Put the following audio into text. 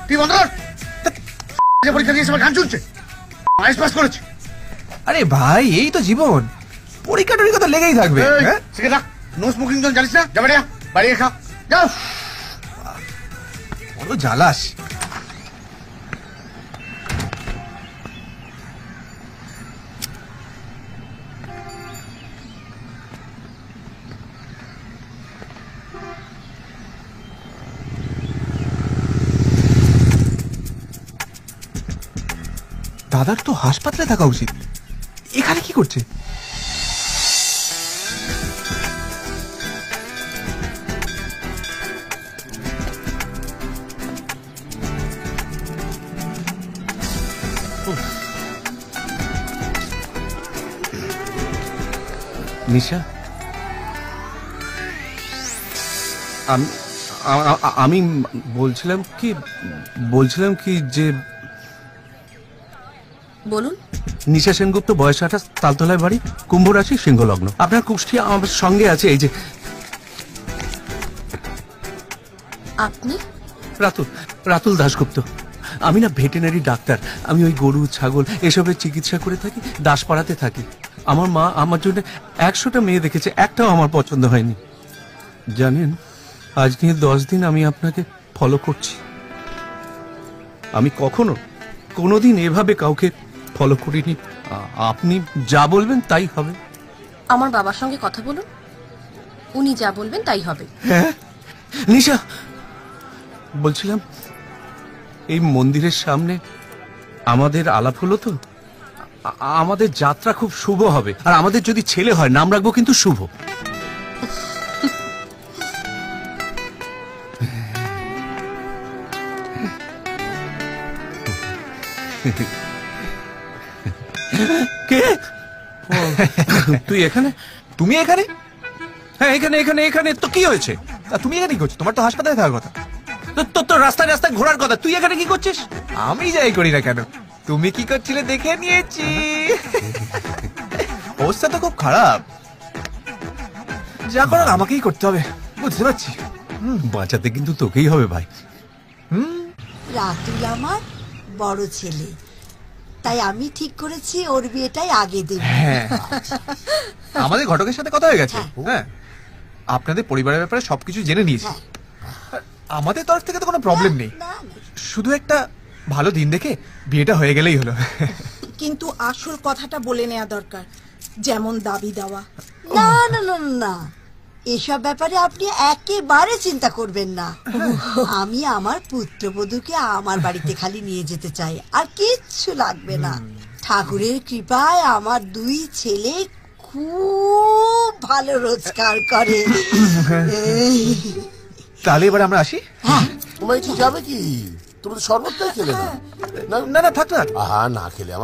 তুই বন্ধ কর। পরীক্ষা দিয়ে সবাই গান শুনছে, আইস পাস করেছে। আরে ভাই এই তো জীবন, পরীক্ষা টরীক্ষা তো লেগেই থাকবে। শিখে থাক, নো স্মোকিং জোন জানিস না? যাবে না, বাড়ি খা, যাও। বড় জ্বালাস। দাদার তো হাসপাতালে থাকা উচিত, এখানে কি করছে? নিশা, আমি বলছিলাম কি যে বলুন। নিশা সেনগুপ্ত, বয়স 28, তালতলায় বাড়ি, কুম্ভ রাশি, সিংহ লগ্ন। আপনার কুষ্টি আমার সঙ্গে আছে। এই যে আপনি? রাতুল দাশগুপ্ত। আমি না ভেটেরিনারি ডাক্তার। আমি ওই গরু ছাগল এসবের চিকিৎসা করে থাকি, দাসপাড়াতে থাকি। আমার মা আমার জন্য 100টা মেয়ে দেখেছে, একটাও আমার পছন্দ হয়নি। জানেন, আজ নিয়ে 10 দিন আমি আপনাকে ফলো করছি। আমি কোনোদিন এভাবে কাউকে ফলো করিনি। আপনি যা বলবেন তাই হবে। আমার বাবার সঙ্গে কথা বলুন, উনি যা বলবেন তাই হবে। হ্যাঁ নিশা, বলছিলাম এই মন্দিরের সামনে আমাদের আলাপ হলো তো, আমাদের যাত্রা খুব শুভ হবে। আর আমাদের যদি ছেলে হয় নাম রাখবো কিন্তু শুভ। কে তুই এখানে? তুমি এখানে? হ্যাঁ এখানে এখানে এখানে তো কি হয়েছে? তুমি এখানে কি করছো? তোমার তো হাসপাতালে থাকার কথা। তোর তো রাস্তায় রাস্তায় ঘোরার কথা, তুই এখানে কি করছিস? আমি যাই করি না কেন, তুমি কি করছিলে দেখে নিয়েছি। অবস্থা তো খুব খারাপ, যা করার আমাকেই করতে হবে, বুঝতে পারছি। বাঁচাতে কিন্তু তোকেই হবে ভাই। রাতুল আমার বড় ছেলে, তাই আমি ঠিক করেছি ওর বিয়েটাই আগে দেব। হ্যাঁ, আমাদের ঘটকের সাথে কথা হয়ে গেছে। হ্যাঁ, আপনাদের পরিবারের ব্যাপারে সবকিছু জেনে নিয়েছি। আমাদের তরফ থেকে তো কোনো প্রবলেম নেই, শুধু একটা ভালো দিন দেখে বিয়েটা হয়ে গেলেই হলো। কিন্তু আসল কথাটা বলে নেওয়া দরকার, যেমন দাবি দেওয়া। না না না না, এসব ব্যাপারে আপনি একেবারে চিন্তা করবেন না। আমি আমার পুত্রবধূকে আমার বাড়িতে খালি নিয়ে যেতে চাই, আর কিচ্ছু লাগবে না। ঠাকুরের কৃপায় আমার 2 ছেলে খুব ভালো রোজগার করে। তাহলে এবার আমরা আসি। তোমায় কি যাবে কি? তুমি তো শরবতটাই খেলে না। না না, থাক না। আহা, না খেলে আমার